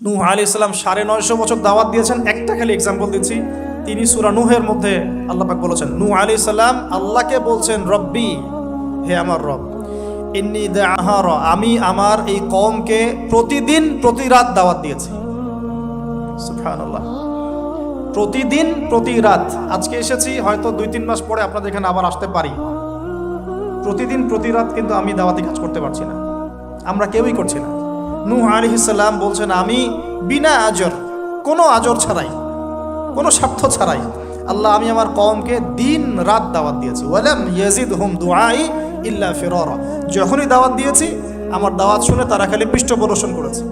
নূহ আলাইহিস সালাম 950 বছর দাওয়াত দিয়েছেন। একটা খালি এক্সাম্পল দিচ্ছি, তিনি সূরা নূহের মধ্যে আল্লাহ পাক বলেছেন, নূহ আলাইহিস সালাম আল্লাহকে বলছেন, রব্বি, হে আমার রব, ইন্নী দাআহারা, আমি আমার এই কওমকে প্রতিদিন প্রতি রাত দাওয়াত দিয়েছি। সুবহানাল্লাহ, প্রতিদিন প্রতি রাত। আজকে এসেছি, হয়তো 2-3 মাস পরে আপনাদের এখানে আবার আসতে পারি। প্রতিদিন প্রতি রাত কিন্তু আমি দাওয়াতি কাজ করতে পারছি না, আমরা কেউই করছি না। নূহ আলাইহিস সালাম বলছেন, আমি বিনা আজর, কোনো আজর ছাড়াই, কোনো স্বার্থ ছাড়াই, আল্লাহ, আমি আমার কওমকে দিন রাত দাওয়াত দিয়েছি। ওয়ালাম ইয়াজিদহুম দুআই ইল্লা ফিরারা, যখনই দাওয়াত দিয়েছি আমার দাওয়াত শুনে তারা খালি পৃষ্ঠপ্রদর্শন করেছে।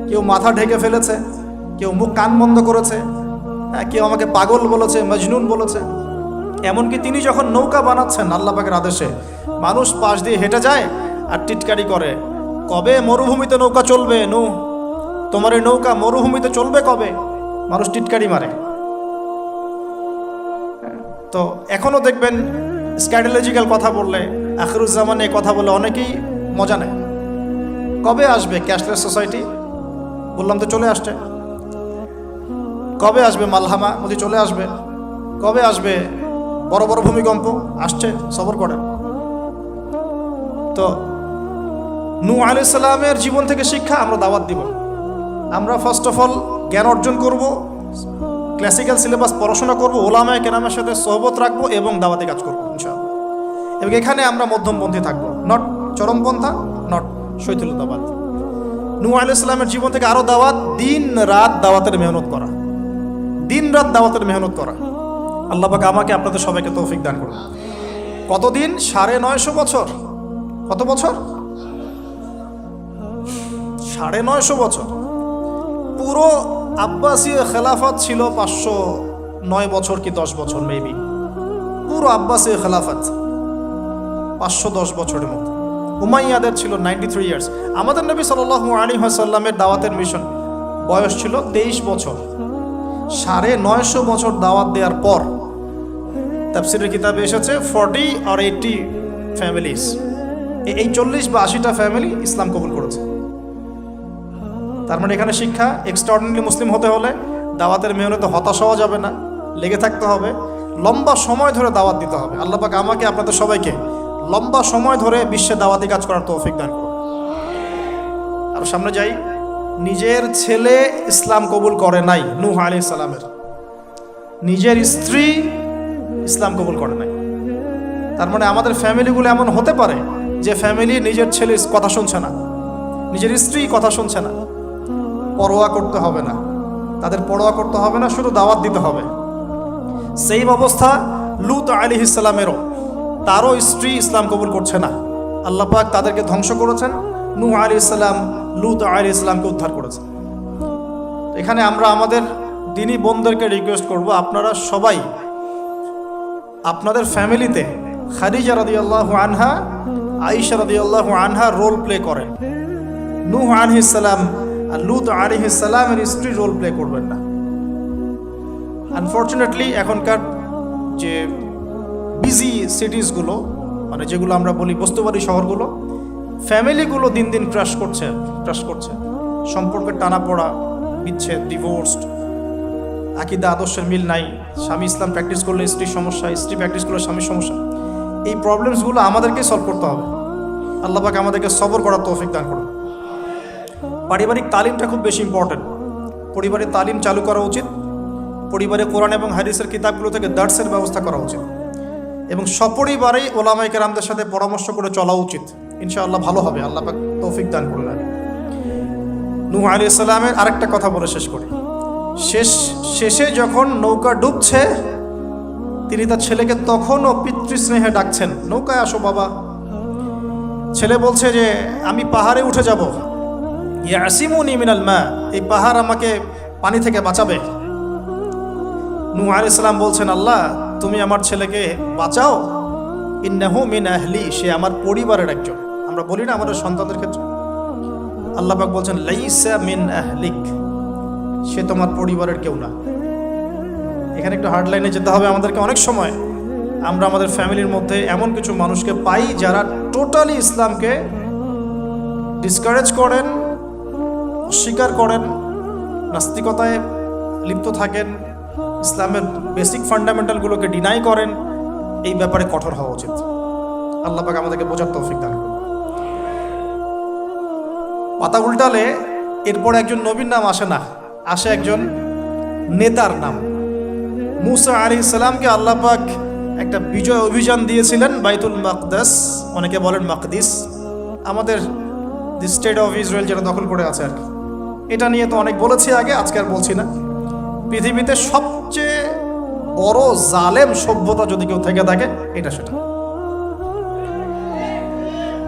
কেউ মাথা ঢেকে ফেলেছে, কেউ মুখ কান বন্ধ করেছে, কেউ আমাকে পাগল বলেছে, মজনুন বলেছে। এমনকি তিনি যখন নৌকা বানাচ্ছেন আল্লাহ পাকের আদেশে, মানুষ পাশ দিয়ে হেঁটে যায় আর টিটকারি করে, কবে মরুভূমিতে নৌকা চলবে নূহ, তোমার এই নৌকা মরুভূমিতে চলবে কবে? মানুষ টিটকারি মারে। তো এখনো দেখবেন স্ক্যাটোলজিক্যাল কথা বললে, আখিরুজ্জামানে কথা বলে অনেকেই মজা নেয়। কবে আসবে ক্যাশলেস সোসাইটি? বললাম তো চলে আসছে। কবে আসবে মালহামা? বলছি চলে আসবে। কবে আসবে বড় বড় ভূমিকম্প? আসছে, সবর করেন। তো নূহ আলাইহিস সালামের জীবন থেকে শিক্ষা আমরা দাওয়াত দিব। আমরা ফার্স্ট অফ অল জ্ঞান অর্জন করব, ক্লাসিক্যাল সিলেবাস পড়াশোনা করব, ওলামায়ে কেরামের সাথে সোহবত রাখবো এবং দাওয়াতি কাজ করবো ইনশাআল্লাহ। এবং এখানে আমরা মধ্যমপন্থী থাকবো, নট চরমপন্থা, নট শৈথিলতাবাদ। নূহ আলাইহিস সালামের জীবন থেকে আরো দাওয়াত, দিন রাত দাওয়াতের মেহনত করা, দিন রাত দাওয়াতের মেহনত করা। আল্লাহ পাক আমাকে আপনাদের সবাইকে তৌফিক দান করুন। কতদিন? 950 বছর। কত বছর? 950 বছর। পুরো আব্বাসীয় খেলাফত ছিল 509 বছর কি 10 বছর মেবি। পুরো আব্বাসীয় খেলাফত 510 বছরের মতো। উমাইয়াদের ছিল 93 ইয়ার্স। আমাদের নবী সাল্লাল্লাহু আলাইহি ওয়াসাল্লামের দাওয়াতের মিশন বয়স ছিল 23 বছর। 950 বছর দাওয়াত দেওয়ার পর তাফসীরের কিতাবে এসেছে 40 or 80 ফ্যামিলিজ, এই 40 বা 80টা ফ্যামিলি ইসলাম কবুল করেছে। তার মানে এখানে শিক্ষা, এক্সট্রাঅর্ডিনারি মুসলিম হতে হলে দাওয়াতের মেহনতে হতাশ হওয়া যাবে না, লেগে থাকতে হবে, লম্বা সময় ধরে দাওয়াত দিতে হবে। আল্লাহ পাক আমাকে আপনাদের সবাইকে লম্বা সময় ধরে বিশ্বে দাওয়াতি কাজ করার তৌফিক দান করুন। আর সামনে যাই। নিজের ছেলে ইসলাম কবুল করে নাই নূহ আলাইহিস সালামের, নিজের স্ত্রী ইসলাম কবুল করে নাই। তার মানে আমাদের ফ্যামিলিগুলো এমন হতে পারে যে ফ্যামিলি নিজের ছেলে কথা শুনছে না, নিজের স্ত্রী কথা শুনছে না। পরোয়া করতে হবে না, তাদের পরোয়া করতে হবে না, শুধু দাওয়াত দিতে হবে। সেই অবস্থা লূত আলাইহিস সালামেরও, তারও স্ত্রী ইসলাম কবুল করছে না। আল্লাহ পাক তাদেরকে ধ্বংস করেছেন। নূহ আলাইহিস সালাম লূত আলাইহিস সালামকে উদ্ধার করেছেন। এখানে আমরা আমাদের দিনী বোনদেরকে রিকোয়েস্ট করব, আপনারা সবাই আপনাদের ফ্যামিলিতে খাদিজা রাদিয়াল্লাহু আনহা, আয়েশা রাদিয়াল্লাহু আনহা রোল প্লে করেন। নূহ আলাইহিস সালাম আর লূত আলাইহিস সালামের স্ত্রী রোল প্লে করবেন না। আনফর্চুনেটলি এখনকার যে বিজি সিটিসগুলো, মানে যেগুলো আমরা বলি বস্তুবাদী শহরগুলো, ফ্যামিলিগুলো দিন দিন ক্রাশ করছে। সম্পর্কের টানাপোড়া, বিচ্ছেদ, ডিভোর্সড, আকীদা আদর্শের মিল নাই, স্বামী ইসলাম প্র্যাকটিস করলে স্ত্রীর সমস্যা, স্ত্রী প্র্যাকটিস করলে স্বামীর সমস্যা। এই প্রবলেমসগুলো আমাদেরকে সলভ করতে হবে। আল্লাহ পাক আমাদেরকে সবর করার তৌফিক দান করুন। পারিবারিক তালিমটা খুব বেশি ইম্পর্টেন্ট। পরিবারের তালিম চালু করা উচিত। পরিবারে কোরআন এবং হাদিসের কিতাবগুলো থেকে দার্সের ব্যবস্থা করা উচিত এবং সপরিবারেই ওলামায়ে কেরামদের সাথে পরামর্শ করে চলা উচিত। ইনশাআল্লাহ ভালো হবে। আল্লাহ পাক তৌফিক দান করুন। নূহ আলাইহিস সালামের আরেকটা কথা বলে শেষ করি। শেষে যখন নৌকা ডুবছে, তিনি তার ছেলেকে তখনও পিতৃস্নেহে ডাকছেন, নৌকায় আসো বাবা। ছেলে বলছে যে আমি পাহাড়ে উঠে যাব, ইয়াসিমুনি মিনাল মা, এই পাহাড় আমাকে পানি থেকে বাঁচাবে। নূহ আলাইহিস সালাম বলছেন, আল্লাহ তুমি আমার ছেলেকে বাঁচাও, ইন্নাহু মিন আহলি, সে আমার পরিবারের একজন। আমরা বলি না আমাদের সন্তানদের ক্ষেত্রে, আল্লাহ পাক বলছেন লাইসা মিন আহলিক, সে তোমার পরিবারের কেউ না। এখানে একটু হার্ড লাইনে যেতে হবে আমাদেরকে। অনেক সময় আমরা আমাদের ফ্যামিলির মধ্যে এমন কিছু মানুষকে পাই যারা টোটালি ইসলামকে ডিসকারেজ করেন, অস্বীকার করেন, নাস্তিকতায় লিপ্ত থাকেন, ইসলামের বেসিক ফান্ডামেন্টালগুলোকে ডিনাই করেন, এই ব্যাপারে কঠোর হওয়া উচিত। আল্লাহ পাক আমাদেরকে বোঝার তৌফিক দান করুন। পাতা উল্টালে এরপর একজন নবীর নাম আসে না, আসে একজন নেতার নাম। মুসা আলাইহিস সালামকে আল্লাহ পাক একটা বিজয় অভিযান দিয়েছিলেন বাইতুল মাকদাস, অনেকে বলেন মাকদিস, আমাদের দি স্টেট অফ ইসরায়েল যেটা দখল করে আছে আর কি। এটা নিয়ে তো অনেক বলেছি আগে, আজকে আর বলছি না। পৃথিবীতে সবচেয়ে বড় জালেম সভ্যতা যদি কেউ থেকে থাকে এটা সেটা।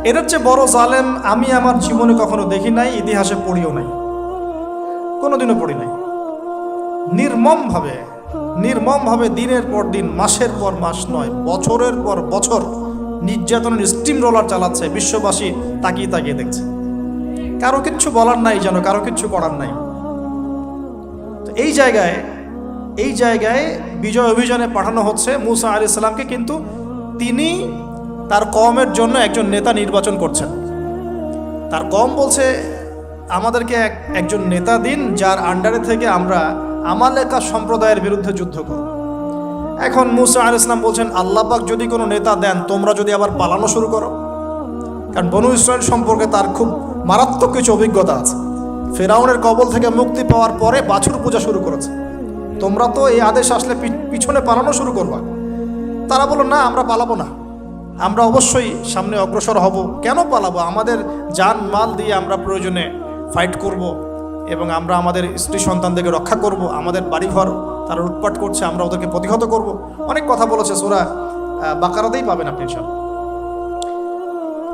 এটার চেয়ে বড় জালেম আমি আমার জীবনে কখনো দেখি নাই, ইতিহাসে পড়িও নাই, কোনোদিনও পড়ি নাই। নির্মমভাবে দিনের পর দিন, মাসের পর মাস নয়, বছরের পর বছর নির্যাতনের স্টিম রোলার চালাচ্ছে, বিশ্ববাসী তাকিয়ে তাকিয়ে দেখছে। কারো কিচ্ছু বলার নাই, যেন কারো কিচ্ছু করার নাই। তো এই জায়গায় বিজয় অভিযানে পাঠানো হচ্ছে মুসা আলাইহিস সালামকে, কিন্তু তিনি তার কওমের জন্য একজন নেতা নির্বাচন করছেন। তার কওম বলছে আমাদেরকে একজন নেতা দিন যার আন্ডারে থেকে আমরা আমালেকা সম্প্রদায়ের বিরুদ্ধে যুদ্ধ করব। এখন মুসা আলাইহিস সালাম বলছেন আল্লাহ পাক যদি কোনো নেতা দেন, তোমরা যদি আবার পালানো শুরু করো, কারণ বনু ইসরায়েল সম্পর্কে তার খুব মারাত্মক কিছু অভিজ্ঞতা আছে। ফেরাউনের কবল থেকে মুক্তি পাওয়ার পরে বাছুর পূজা শুরু করেছে, তোমরা তো এই আদেশ আসলে পিছনে পালানো শুরু করবা। তারা বলল না, আমরা পালাবো না, আমরা অবশ্যই সামনে অগ্রসর হব। কেন পালাবো? আমাদের জান মাল দিয়ে আমরা প্রয়োজনে ফাইট করব, এবং আমরা আমাদের স্ত্রী সন্তানদেরকে রক্ষা করব। আমাদের বাড়িঘর তারা লুটপাট করছে, আমরা ওদেরকে প্রতিহত করব। অনেক কথা বলেছে, সূরা বাকারাতেই পাবেন আপনি সব।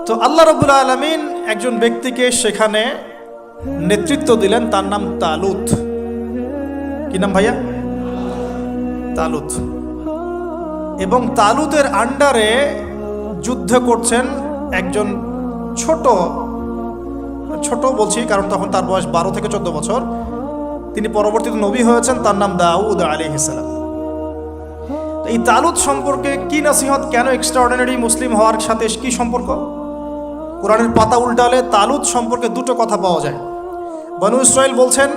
তো আল্লাহ রাব্বুল আলামিন একজন ব্যক্তিকে সেখানে নেতৃত্ব দিলেন, তার নাম তালুত। কি নাম ভাইয়া? তালুত। এবং তালুতের আন্ডারে যুদ্ধ করছেন একজন ছোট বলছি কারণ তখন তার বয়স 12 থেকে 14 বছর। তিনি পরবর্তীতে নবী হয়েছেন, তার নাম দাউদ আলাইহিস সালাম। এই তালুত সম্পর্কে কি নসিহত, কেন এক্সট্রাঅর্ডিনারি মুসলিম হওয়ার সাথে কি সম্পর্ক? কোরআনের পাতা উল্টালে তালুত সম্পর্কে দুটো কথা পাওয়া যায়। বনু ইসরাইল বলছেন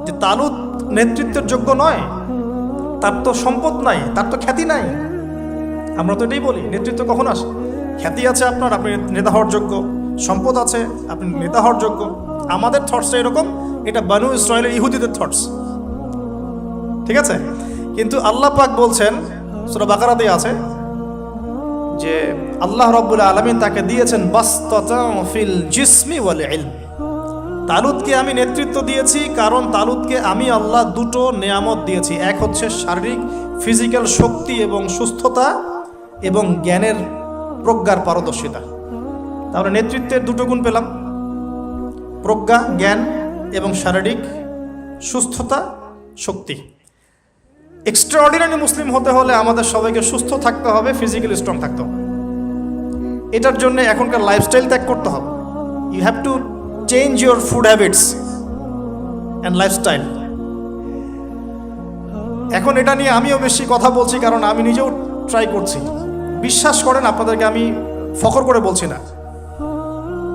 যে তালুত নেতৃত্বের যোগ্য নয়, তার তো সম্পদ নাই, তার তো খ্যাতি নাই। আমরা তো এটাই বলি, নেতৃত্ব কখন আসে? খ্যাতি আছে আপনার, আপনি নেতা হওয়ার যোগ্য, সম্পদ আছে, আপনি নেতা হওয়ার যোগ্য। আমাদের থটসটা এরকম, এটা বনু ইসরায়েলের ইহুদিদের থটস, ঠিক আছে? কিন্তু আল্লাহ পাক বলছেন, সূরা বাকারাতে আছে যে আল্লাহ রাব্বুল আলামিন তাকে দিয়েছেন বাসতাতান ফিল জিসমি ওয়াল ইলম। তালুতকে আমি নেতৃত্ব দিয়েছি কারণ তালুতকে আমি আল্লাহ দুটো নেয়ামত দিয়েছি। এক হচ্ছে শারীরিক ফিজিক্যাল শক্তি এবং সুস্থতা, এবং জ্ঞানের প্রজ্ঞার পারদর্শিতা। তাহলে নেতৃত্বের দুটো গুণ পেলাম, প্রজ্ঞা, জ্ঞান এবং শারীরিক সুস্থতা, শক্তি। এক্সট্রাঅর্ডিনারি মুসলিম হতে হলে আমাদের সবাইকে সুস্থ থাকতে হবে, ফিজিক্যালি স্ট্রং থাকতে হবে। এটার জন্য এখনকার লাইফস্টাইল ত্যাগ করতে হবে। You have to change your food habits and lifestyle. এখন এটা নিয়ে আমিও বেশি কথা বলছি কারণ আমি নিজেও ট্রাই করছি। বিশ্বাস করেন, আপনাদেরকে আমি ফখর করে বলছি না।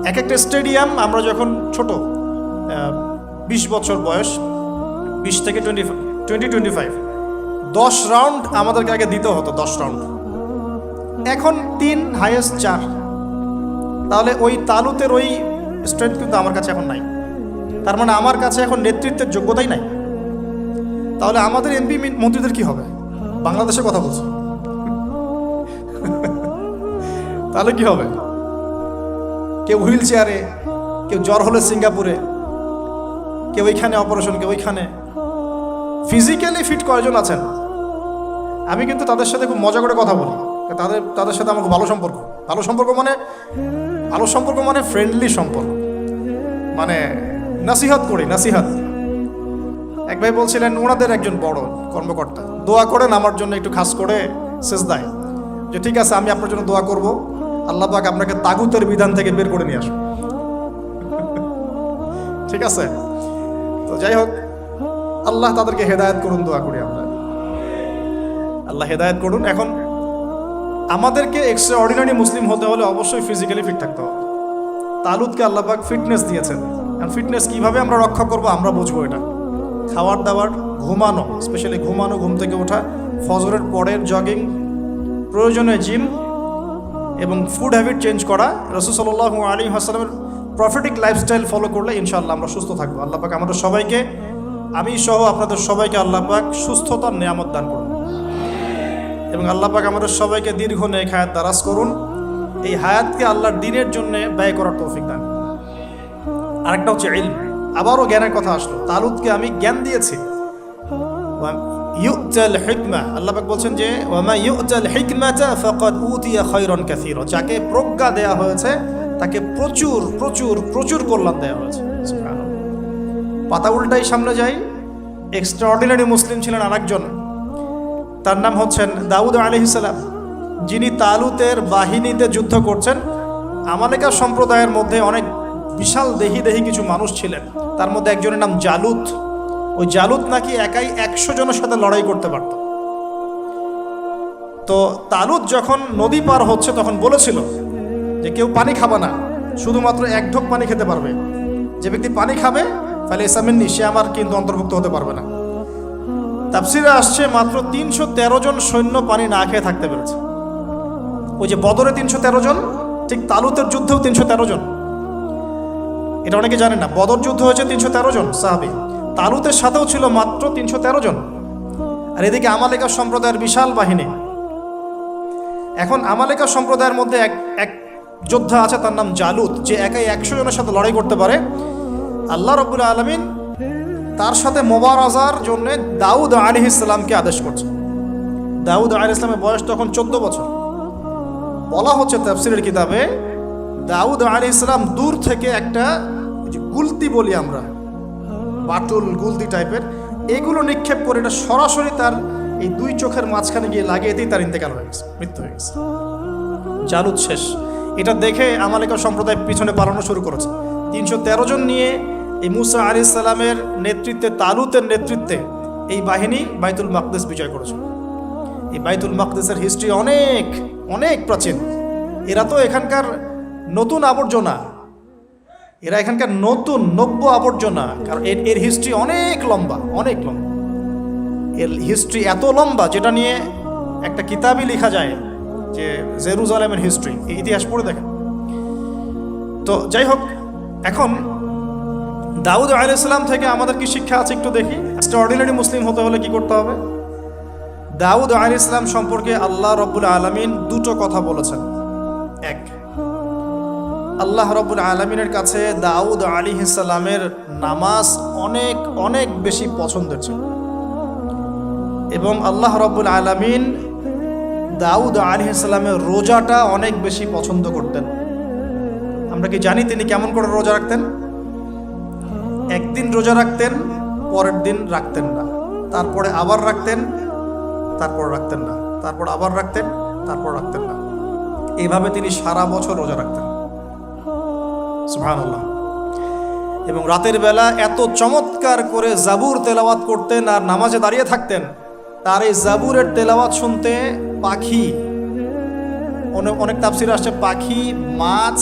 এক একটা স্টেডিয়াম আমরা যখন ছোট 20 বছর বয়স, 20 থেকে 25 10 রাউন্ড আমাদেরকে আগে দিতে হতো, 10 রাউন্ড। এখন 3, হাইয়েস্ট 4। তাহলে ওই তালুতের ওই স্ট্রেংথ কিন্তু আমার কাছে এখন নাই। তার মানে আমার কাছে এখন নেতৃত্বের যোগ্যতাই নাই। তাহলে আমাদের এমপি মন্ত্রীদের কি হবে? বাংলাদেশের কথা বলছি, তাহলে কি হবে? কেউ হুইল চেয়ারে, কেউ জ্বর হলে সিঙ্গাপুরে, কেউ ওইখানে অপারেশন, কেউ ওইখানে। ফিজিক্যালি ফিট কয়জন আছেন? আমি কিন্তু তাদের সাথে খুব মজা করে কথা বলি, তাদের সাথে আমার খুব ভালো সম্পর্ক। ভালো সম্পর্ক মানে ফ্রেন্ডলি সম্পর্ক, মানে নাসিহত করি, নাসিহত। এক ভাই বলছিলেন, ওনাদের একজন বড় কর্মকর্তা, দোয়া করেন আমার জন্য একটু খাস করে সেজদায়, যে ঠিক আছে আমি আপনার জন্য দোয়া করব, আল্লাহ পাক আপনাকে তাগুতের বিধান থেকে বের করে নিয়ে আসুন। ঠিক আছে? তো যাই হোক, আল্লাহ তাদেরকে হেদায়েত করুন, দোয়া করি আমরা, আল্লাহ হেদায়েত করুন। এখন আমাদেরকে এক্সট্রাঅর্ডিনারি মুসলিম হতে হলে অবশ্যই ফিজিক্যালি ফিট থাকতে হবে। তালুতকে আল্লাহ পাক ফিটনেস দিয়েছেন, ফিটনেস কিভাবে আমরা রক্ষা করব আমরা বুঝবো এটা। খাবার দাবার, ঘুমানো, স্পেশালি ঘুমানো, ঘুম থেকে ওঠা, ফজরের পরের জগিং, প্রয়োজনে জিম এবং ফুড হ্যাবিট চেঞ্জ করা। রাসূল সাল্লাল্লাহু আলাইহি ওয়াসাল্লামের প্রফেটিক লাইফস্টাইল ফলো করলে ইনশাআল্লাহ আমরা সুস্থ থাকবো। আল্লাহ পাক আমাদের সবাইকে, আমি সহ আপনাদের সবাইকে আল্লাহ পাক সুস্থতার নিয়ামত দান করুন এবং আল্লাহ পাক আমাদের সবাইকে দীর্ঘ নেক হায়াত দারাজ করুন। এই হায়াতকে আল্লাহর দ্বীনের জন্য ব্যয় করার তৌফিক দান। আরেকটা হচ্ছে ইলম। আবারও জ্ঞানের কথা আসলো। তালুতকে আমি জ্ঞান দিয়েছি। ইউতাল হিকমা, আল্লাহ পাক বলছেন যে ওয়ামা ইউতাল হিকমাতা ফাকাদ উতিয়া খায়রান কাসীরা, যাকে প্রজ্ঞা দেয়া হয়েছে তাকে প্রচুর প্রচুর প্রচুর কল্যাণ দেওয়া হয়েছে। সুবহানাল্লাহ। পাতা উল্টাই সামনে যাই, এক্সট্রাঅর্ডিনারি মুসলিম ছিলেন আরেকজন, তার নাম হচ্ছেন দাউদ আলাইহিস সালাম, যিনি তালুতের বাহিনীতে যুদ্ধ করছেন। আমালেকা সম্প্রদায়ের মধ্যে অনেক বিশাল দেহি কিছু মানুষ ছিলেন, তার মধ্যে একজনের নাম জালুত। ওই জালুত নাকি একাই 100 জনের সাথে লড়াই করতে পারত। তো তালুত যখন নদী পার হচ্ছে তখন বলেছিল যে কেউ পানি খাবে না, শুধুমাত্র 1 ঢোক পানি খেতে পারবে। যে ব্যক্তি পানি খাবে তাহলে ইসামিননি, সে আমার কিন্তু অন্তর্ভুক্ত হতে পারবে না। তাফসিরে আসছে মাত্র 313 জন সৈন্য পানি না খেয়ে থাকতে পেরেছে। ওই যে বদরে 313 জন, ঠিক তালুতের যুদ্ধেও 313 জন। এটা অনেকে জানে না, বদর যুদ্ধ হয়েছে 313 জন সাহাবী, তালুতের সাথেও ছিল মাত্র 313 জন। আর এদিকে আমালেকা সম্প্রদায়ের বিশাল বাহিনী। এখন আমালেকা সম্প্রদায়ের মধ্যে এক যোদ্ধা আছে, তার নাম জালুত, যে একাই 100 জনের সাথে লড়াই করতে পারে। আল্লাহ রাব্বুল আলামিন তার সাথে মোবারাজার জন্য দাউদ আলাইহিস সালামকে আদেশ করছে। দাউদ আলাইহিস সালামের বয়স তখন 14 বছর। বলা হচ্ছে তাফসীরের কিতাবে, দাউদ আলাইহিস সালাম দূর থেকে একটা গুলতি বলি আমরা, বাটুল গুলতি টাইপের, এগুলো নিক্ষেপ করে এটা সরাসরি তার এই 2 চোখের মাঝখানে গিয়ে লাগিয়েতেই তার ইন্তেকাল হয়ে গেছে, মৃত্যু হয়ে গেছে। জালুত শেষ। এটা দেখে আমালেকা সম্প্রদায় পিছনে পালানো শুরু করেছে। 313 জন নিয়ে এই মুসা আলাইহিস সালামের নেতৃত্বে, তালুতের নেতৃত্বে এই বাহিনী বাইতুল মাকদিস বিজয় করেছে। এই বাইতুল মাকদিসের হিস্ট্রি অনেক অনেক প্রাচীন। এরা তো এখানকার নতুন আবর্জনা, এরা এখানকার নতুন নব্য আবর্জনা, কারণ এর হিস্ট্রি অনেক লম্বা, অনেক লম্বা। এর হিস্ট্রি এত লম্বা যেটা নিয়ে একটা কিতাবই লেখা যায়, যে জেরুজালেমের হিস্ট্রি, এই ইতিহাস পড়ে দেখেন। তো যাই হোক, এখন দাউদ আলাইহিস সালাম থেকে আমাদের কি শিক্ষা আছে একটু দেখি। এক্সট্রাঅর্ডিনারি মুসলিম হতে হলে কি করতে হবে? দাউদ আলাইহিস সালাম সম্পর্কে আল্লাহ রাব্বুল আলামিন 2টো কথা বলেছেন। এক, আল্লাহ রাব্বুল আলামিনের কাছে দাউদ আলাইহিস সালামের নামাজ অনেক অনেক বেশি পছন্দের ছিল এবং আল্লাহ রাব্বুল আলামিন দাউদ আলাইহিস সালামের রোজাটা অনেক বেশি পছন্দ করতেন। আমরা কি জানি তিনি কেমন করে রোজা রাখতেন? একদিন রোজা রাখতেন, পরের দিন রাখতেন না, তারপরে আবার রাখতেন, তারপর রাখতেন না, তারপর আবার রাখতেন, তারপর রাখতেন না। এইভাবে তিনি সারা বছর রোজা রাখতেন। সুবহানাল্লাহ। এবং রাতের বেলা এত চমৎকার করে জাবুর তেলাওয়াত করতেন আর নামাজে দাঁড়িয়ে থাকতেন, তার এই জাবুরের তেলাওয়াত শুনতে পাখি, অনেক তাফসীরে আসছে পাখি, মাছ,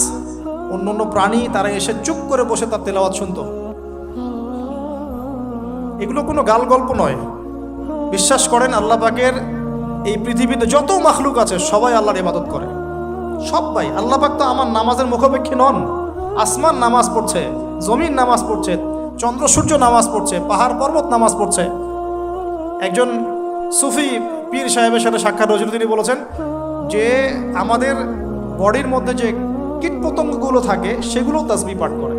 অন্য প্রাণী, তারা এসে চুপ করে বসে তার তেলাওয়াত শুনতো। এগুলো কোনো গাল গল্প নয়। বিশ্বাস করেন আল্লাহ পাকের এই পৃথিবীতে যত মাখলুক আছে সবাই আল্লাহর ইবাদত করে, সবাই। আল্লাহ পাক তো আমার নামাজের মুখাপেক্ষী নন। আসমান নামাজ পড়ছে, জমিন নামাজ পড়ছে, চন্দ্র সূর্য নামাজ পড়ছে, পাহাড় পর্বত নামাজ পড়ছে। একজন সুফি পীর সাহেবের সাথে সাক্ষাৎ হয়েছিল, তিনি বলেছেন যে আমাদের বডির মধ্যে যে কীটপতঙ্গগুলো থাকে সেগুলোও তাসবিহ পাঠ করে।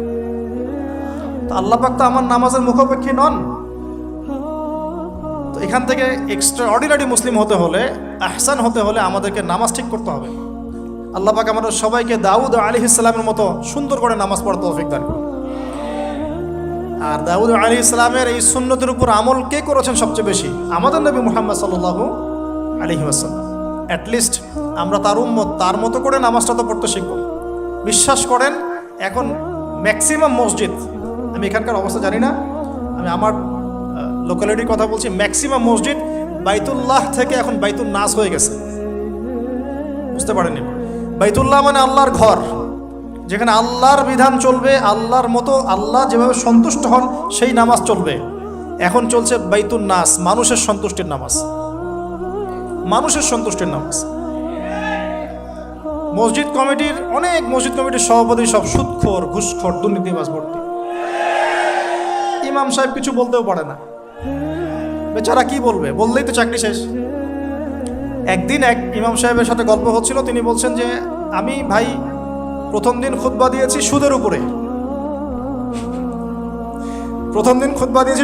তো আল্লাহ পাক তো আমার নামাজের মুখাপেক্ষী নন। তো এখান থেকে এক্সট্রা অর্ডিনারি মুসলিম হতে হলে, আহসান হতে হলে আমাদেরকে নামাজ ঠিক করতে হবে। আল্লাহ পাক আমাদের সবাইকে দাউদ আলাইহিস সালামের মতো সুন্দর করে নামাজ পড়ার তৌফিক দান করুন। আর দাউদ আলাইহিস সালামের এই সুন্নতের উপর আমল কে করেছেন সবচেয়ে বেশি? আমাদের নবী মুহাম্মদ সাল্লাল্লাহু আলাইহি ওয়াসাল্লাম। অ্যাটলিস্ট আমরা তার উম্মত, তার মতো করে নামাজটা তো পড়তে শিখব। বিশ্বাস করেন এখন ম্যাক্সিমাম মসজিদ, আমি এখানকার অবস্থা জানি না, আমি আমার লোকালিটির কথা বলছি, ম্যাক্সিমাম মসজিদ বাইতুল্লাহ থেকে এখন বাইতুল নাস হয়ে গেছে। বুঝতে পারেননি? বাইতুল্লাহ মানে আল্লাহর ঘর, যেখানে আল্লাহর বিধান চলবে, আল্লাহর মতো আল্লাহ যেভাবে সন্তুষ্ট হন সেই নামাজ চলবে। এখন চলছে বাইতুন নাস, মানুষের সন্তুষ্টির নামাজ, মানুষের সন্তুষ্টির নামাজ। মসজিদ কমিটির সভাপতি সব সুদখোর, ঘুষখোর, দুর্নীতিবাজ ভর্তি। ইমাম সাহেব কিছু বলতেও পারে না, বেচারা কি বলবে, বললেই তো চাকরি শেষ। একদিন এক ইমাম সাহেবের সাথে গল্প হচ্ছিল, তিনি বলছেন যে আমি ভাই প্রথম দিন খুতবা দিয়েছি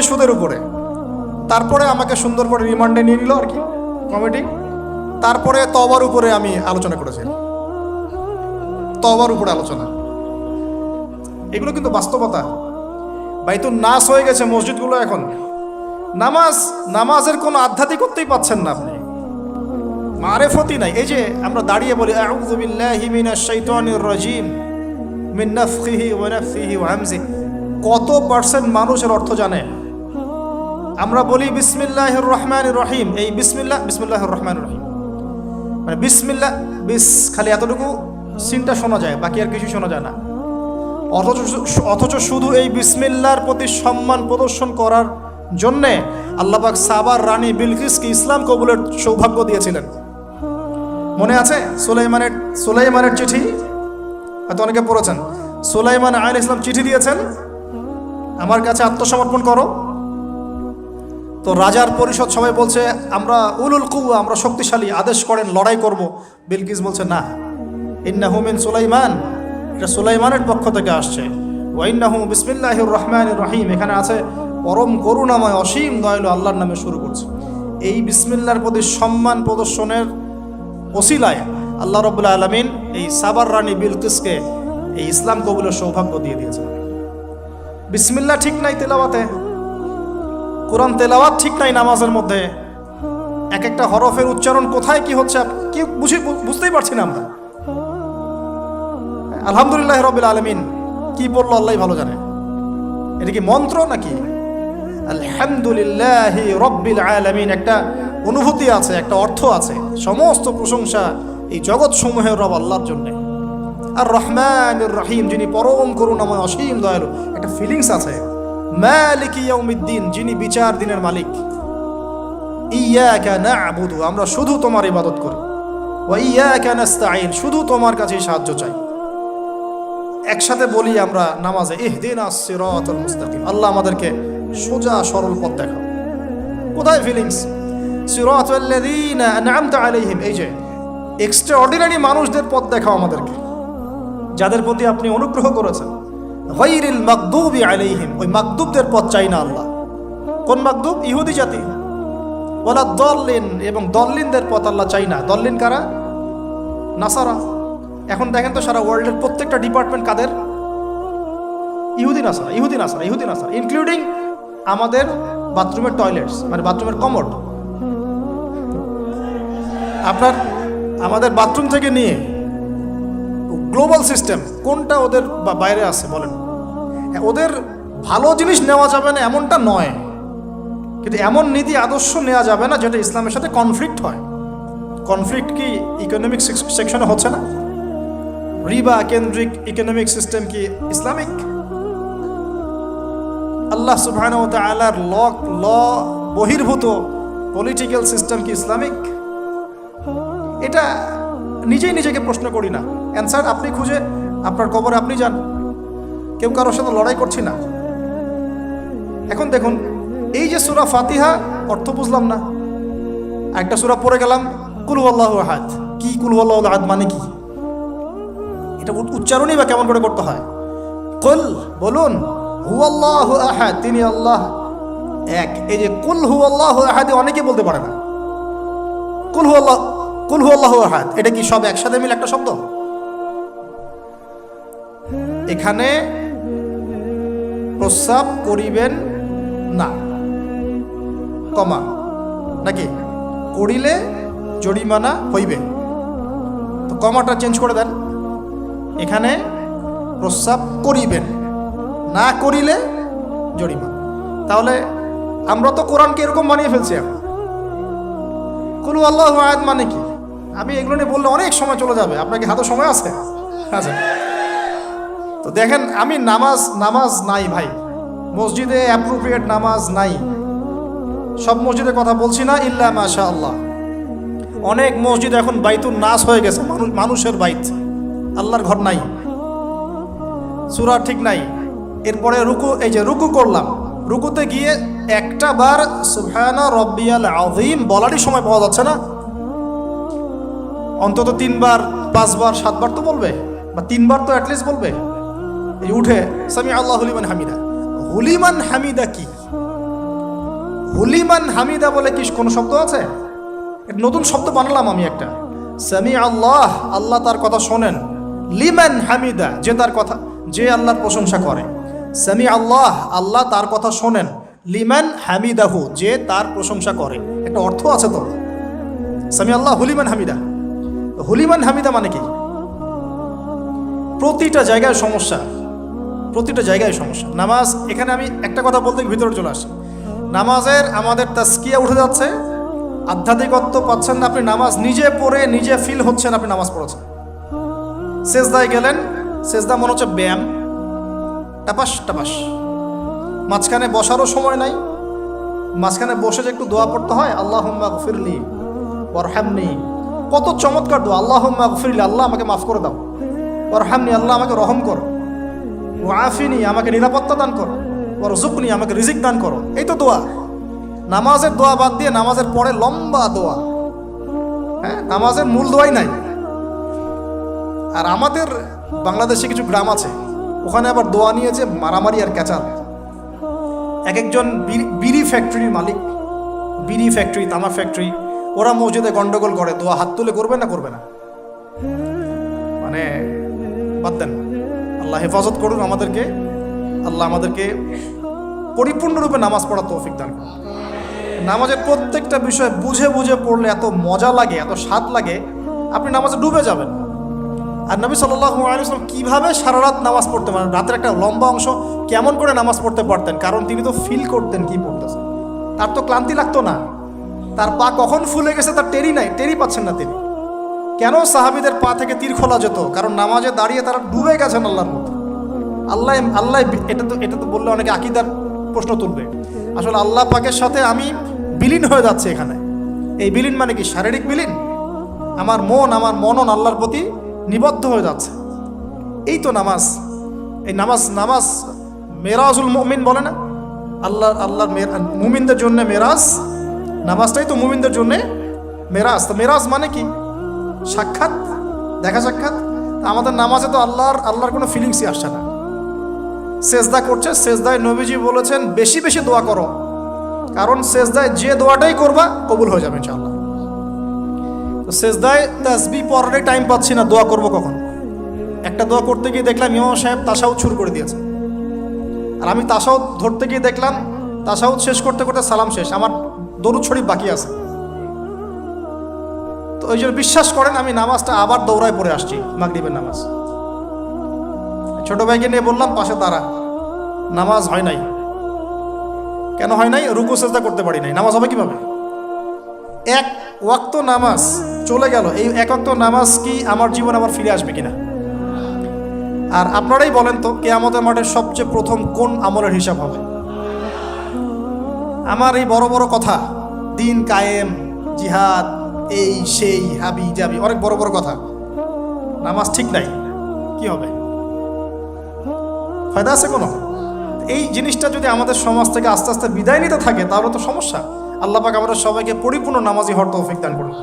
সুদের উপরে, তারপরে আমাকে সুন্দর করে রিমান্ডে নিয়ে নিল আর কি কমিটি। তারপরে তওবার উপরে আমি আলোচনা করেছি, তওবার উপরে আলোচনা। এগুলো কিন্তু বাস্তবতা। বাইতুন নাস হয়ে গেছে মসজিদগুলো এখন। নামাজের কোনো আধ্যাত্মিকতাই পাচ্ছেন না আপনি, মারেফতি নাই। এই যে আমরা দাঁড়িয়ে বলি আউযু বিল্লাহি মিনাশ শাইতানির রাজিম মিন নাফখিহি ওয়া নাফসিহি ওয়া হামজিহি, কত পার্সেন্ট মানুষের অর্থ জানে? আমরা বলি বিসমিল্লাহির রহমানির রহিম, এই বিসমিল্লাহির রহমানির রহিম মানে বিসমিল্লাহ, খালি এতটুকু সিনটা শোনা যায়, বাকি আর কিছু শোনা যায় না। অথচ শুধু এই বিসমিল্লাহর প্রতি সম্মান প্রদর্শন করার জন্যে আল্লাহ পাক সাবার রানী বিলকিসকে ইসলাম কবুলের সৌভাগ্য দিয়েছিলেন। মনে আছে সুলাইমানের চিঠি, হয়তো অনেকে পড়েছেন। সুলাইমান আলাইহিস ইসলাম চিঠি দিয়েছেন, আমার কাছে আত্মসমর্পণ করো। তো রাজার পরিষদ সবাই বলছে আমরা উলুল কুওয়া, আমরা শক্তিশালী, আদেশ করেন লড়াই করব। বিলকিস বলছে না, ইন্নাহু মিন সুলাইমান, এটা সুলাইমানের পক্ষ থেকে আসছে। ওয়া ইন্নাহু বিসমিল্লাহির রহমানির রহিম, এখানে আছে পরম করুণাময় অসীম দয়ালু আল্লাহর নামে শুরু করছে। এই বিসমিল্লাহর প্রতি সম্মান প্রদর্শনের ওসিলায় আল্লাহ রাব্বুল আলামিন এই সাবার রানী বিলকিসকে এই ইসলাম কবুলের সৌভাগ্য দিয়ে দিয়েছেন। বিসমিল্লাহ ঠিক নাই তেলাওয়াতে, কোরআন তেলাওয়াত ঠিক নাই নামাজের মধ্যে। এক একটা হরফের উচ্চারণ কোথায় কি হচ্ছে কি বুঝতেই পারছি না আমরা। আলহামদুলিল্লাহ রাব্বিল আলামিন কি বললো আল্লাহই ভালো জানে। এটা কি মন্ত্র নাকি? আলহামদুলিল্লাহি রাব্বিল আলামিন একটা অনুভূতি আছে, একটা অর্থ আছে। সমস্ত প্রশংসা এই জগৎ সমূহের রব আল্লাহর জন্য। আর রহমানির রহিম, যিনি পরম করুণাময় অসীম দয়ালু, একটা ফিলিংস আছে। মালিকি ইয়াউমিদ্দিন, যিনি বিচার দিনের মালিক। ইয়াকা না'বুদু, আমরা শুধু তোমার ইবাদত করি। ওয়া ইয়াকা নাস্তাঈন, শুধু তোমার কাছে সাহায্য চাই। একসাথে বলি আমরা নামাজে ইহদিনাস সিরাতাল মুস্তাকিম, আল্লাহ আমাদেরকে সোজা সরল পথ দেখাও। কোথায় ফিলিংস? সিরাতাল্লাযীনা আন'আমতা আলাইহিম, এই যে এক্সট্রা অর্ডিনারি মানুষদের পথ দেখাও আমাদেরকে, যাদের প্রতি আপনি অনুগ্রহ করেছেন। গায়রিল মাগদুবি আলাইহিম, ওই মাগদুবদের পথ চাই না আল্লাহ। কোন মাগদুব? ইহুদি জাতি। ওয়ালা দাল্লিন, এবং দল্লিনদের পথ আল্লাহ চাই না। দল্লিন কারা? নাসারা। এখন দেখেন তো সারা ওয়ার্ল্ডের প্রত্যেকটা ডিপার্টমেন্ট কাদের? ইহুদি নাসারা, ইনক্লুডিং আমাদের বাথরুমের টয়লেটস, মানে বাথরুমের কমোড। আপনার আমাদের বাথরুম থেকে নিয়ে গ্লোবাল সিস্টেম কোনটা ওদের বাইরে আছে বলেন? ওদের ভালো জিনিস নেওয়া যাবে না এমনটা নয়, কিন্তু এমন নীতি আদর্শ নেওয়া যাবে না যেটা ইসলামের সাথে কনফ্লিক্ট হয়। কনফ্লিক্ট কি ইকোনমিক সেকশনে হচ্ছে না? রিবা কেন্দ্রিক ইকোনমিক সিস্টেম কি ইসলামিক? আল্লাহ সুবহানাহু ওয়া তাআলার ল বহির্ভূত পলিটিক্যাল সিস্টেম কি ইসলামিক? এটা নিজেকে প্রশ্ন করি না, অ্যান্সার আপনি খুঁজে আপনার কবরে আপনি যান। কেউ কারোর সাথে লড়াই করছি না। এখন দেখুন, এই যে সূরা ফাতিহা অর্থ বুঝলাম না, একটা সূরা পড়ে গেলাম কুল হুয়াল্লাহু আহাদ। কি কুল হুয়াল্লাহু আহাদ মানে কি? এটা উচ্চারণই বা কেমন করে করতে হয়? কুল, বলুন, হুয়াল্লাহু আহাদ, তিনি আল্লাহ এক। এই যে কুল হুয়াল্লাহু আহাদ অনেকে বলতে পারে না। কুল হুয়াল্লাহু আহাদ, এটা কি সব একসাথে মিলে একটা শব্দ? এখানে প্রস্রাব করিবেন না, কমা, নাকি করিলে জরিমানা হইবে, তো কমাটা চেঞ্জ করে দেন। এখানে প্রস্রাব করিবেন, না করিলে জরিমানা। তাহলে আমরা তো কোরআনকে এরকম বানিয়ে ফেলছি এখন। কুল হুয়াল্লাহু আহাদ মানে কি? আমি এগুলো নিয়ে বললে অনেক সময় চলে যাবে। আপনার কি হাতে সময় আছে? আচ্ছা, তো দেখেন, আমি নামাজ নাই ভাই, মসজিদে অ্যাপ্রোপ্রিয়েট নামাজ নাই। সব মসজিদের কথা বলছি না, ইল্লা মাশা আল্লাহ। অনেক মসজিদ এখন বাইতুন নাস হয়ে গেছে, মানুষের বাইত, আল্লাহর ঘর নাই, সূরা ঠিক নাই। এরপরে এই যে রুকু করলাম, রুকুতে গিয়ে একটা বার সুবহানা রব্বিয়াল আযীম বলারই সময় পাওয়া যাচ্ছে না। অন্তত 3 বার 5 বার 7 বার তো বলবে, বা 3 বার তো অ্যাটলিস্ট বলবে। এই উঠে সামি আল্লাহু লিমান হামিদা। হুলিমান হামিদা কি? হুলিমান হামিদা বলে কি কোনো শব্দ আছে? একটা নতুন শব্দ বানালাম আমি একটা। সামি আল্লাহ, আল্লাহ তার কথা শোনেন। লিমান হামিদা, যে আল্লাহর প্রশংসা করে। সামি আল্লাহ, আল্লাহ তার কথা শোনেন। লিমান হামিদাহু, যে তার প্রশংসা করে। একটা অর্থ আছে তো, সামি আল্লাহ হুলিমান হামিদা। হুলিমান হামিদা মানে কি? প্রতিটা জায়গায় সমস্যা, প্রতিটা জায়গায় সমস্যা। নামাজ, এখানে আমি একটা কথা বলতে ভিতরে চলে আসি। নামাজের আমাদের তাসকিয়া উঠে যাচ্ছে, আধ্যাত্মিকত্ব পাচ্ছেন না। আপনি নামাজ নিজে পড়ে নিজে ফিল হচ্ছেন আপনি নামাজ পড়েছেন। সেজদায় গেলেন, সেজদা মনে হচ্ছে ব্যায়াম, টাপাস টাপাস। মাঝখানে বসারও সময় নাই, মাঝখানে বসে যে একটু দোয়া পড়তে হয়, আল্লাহুম্মা গফিরলি ওয়ারহামনি। কত চমৎকার দোয়া, আল্লাহুম্মা গফিরলি, আল্লাহ আমাকে মাফ করে দাও। ওয়ারহামনি, আল্লাহ আমাকে রহম করো। ওয়াফিনি, আমাকে নিরাপত্তা দান করো। ওয়ারযুকনি, আমাকে রিজিক দান করো। এই তো দোয়া। নামাজের দোয়া বাদ দিয়ে নামাজের পরে লম্বা দোয়া। হ্যাঁ, নামাজের মূল দোয়াই নাই। আর আমাদের বাংলাদেশে কিছু গ্রাম আছে, ওখানে আবার দোয়া নিয়ে যে মারামারি আর ক্যাচাল। এক একজন বিড়ি ফ্যাক্টরির মালিক, বিড়ি ফ্যাক্টরি, তামাক ফ্যাক্টরি, ওরা মসজিদে গন্ডগোল করে। দোয়া হাত তুলে করবে না করবে না, মানে বাদ দেন। আল্লাহ হেফাজত করুন আমাদেরকে, আল্লাহ আমাদেরকে পরিপূর্ণরূপে নামাজ পড়ার তৌফিক দান করুন। নামাজের প্রত্যেকটা বিষয় বুঝে বুঝে পড়লে এত মজা লাগে, এত স্বাদ লাগে, আপনি নামাজে ডুবে যাবেন। আর নবী সাল্লাল্লাহু আলাইহি ওয়াসাল্লাম কিভাবে সারা রাত নামাজ পড়তে পারেন, রাতের একটা লম্বা অংশ কেমন করে নামাজ পড়তে পারতেন? কারণ তিনি তো ফিল করতেন কি পড়তেছেন। তার তো ক্লান্তি লাগতো না, তার পা কখন ফুলে গেছে তার টেরি পাচ্ছেন না তিনি। কেন সাহাবীদের পা থেকে তীর খোলা যেত? কারণ নামাজে দাঁড়িয়ে তারা ডুবে গেছেন আল্লাহর মধ্যে। আল্লাহ, এটা তো বললে অনেকে আকীদার প্রশ্ন তুলবে। আসলে আল্লাহ পাকের সাথে আমি বিলীন হয়ে যাচ্ছে এখানে। এই বিলীন মানে কি? শারীরিক বিলীন। আমার মনন আল্লাহর প্রতি নিবদ্ধ হয়ে যাচ্ছে। এই তো নামাজ। এই নামাজ মেরাজুল মুমিন বলে না, আল্লাহর মুমিনদের জন্য মেরাজ। নামাজটাই তো মুমিনদের জন্য মেরাজ। তো মেরাজ মানে কি? সাক্ষাৎ, দেখা সাক্ষাৎ। আমাদের নামাজে তো আল্লাহর কোনো ফিলিংসই আসছে না। সেজদা করছে, সেজদায় নবীজি বলেছেন বেশি বেশি দোয়া করো, কারণ সেজদায় যে দোয়াটাই করবা কবুল হয়ে যাবে ইনশাআল্লাহ। তো সেজদায় তাসবিহ পড়ারই টাইম পাচ্ছি না, দোয়া করব কখন? একটা দোয়া করতে গিয়ে দেখলাম ইমাম সাহেব তাশাহুদ শুরু করে দিয়েছে, আর আমি তাশাহুদ ধরতে গিয়ে দেখলাম তাশাহুদ শেষ করতে করতে সালাম শেষ, আমার দরুদ শরীফ বাকি আছে। তো ওই জন্য বিশ্বাস করেন আমি নামাজটা আবার দৌড়ায় পড়ে আসছি, মাগরিবের নামাজ। ছোট ভাইকে নিয়ে বললাম পাশে দাঁড়া, নামাজ হয় নাই। কেন হয় নাই? রুকু সেজদা করতে পারি নাই। নামাজ হবে কিভাবে? এক ওয়াক্ত নামাজ চলে গেল। এই এক ওয়াক্ত নামাজ কি আমার জীবন আবার ফিরে আসবে কিনা? আর আপনারাই বলেন তো, কিয়ামতের মাঠে সবচেয়ে প্রথম কোন আমলের হিসাব হবে? আমার এই বড় বড় কথা, দিন কায়েম, জিহাদ, এই সেই, হাবি জাবি, অনেক বড় বড় কথা, নামাজ ঠিক নাই, কি হবে? ফায়দা আছে কোনো? এই জিনিসটা যদি আমাদের সমাজ থেকে আস্তে আস্তে বিদায় নিতে থাকে তাহলে তো সমস্যা। আল্লাহ পাক আমাদের সবাইকে পরিপূর্ণ নামাজি হওয়ার তৌফিক দান করুন।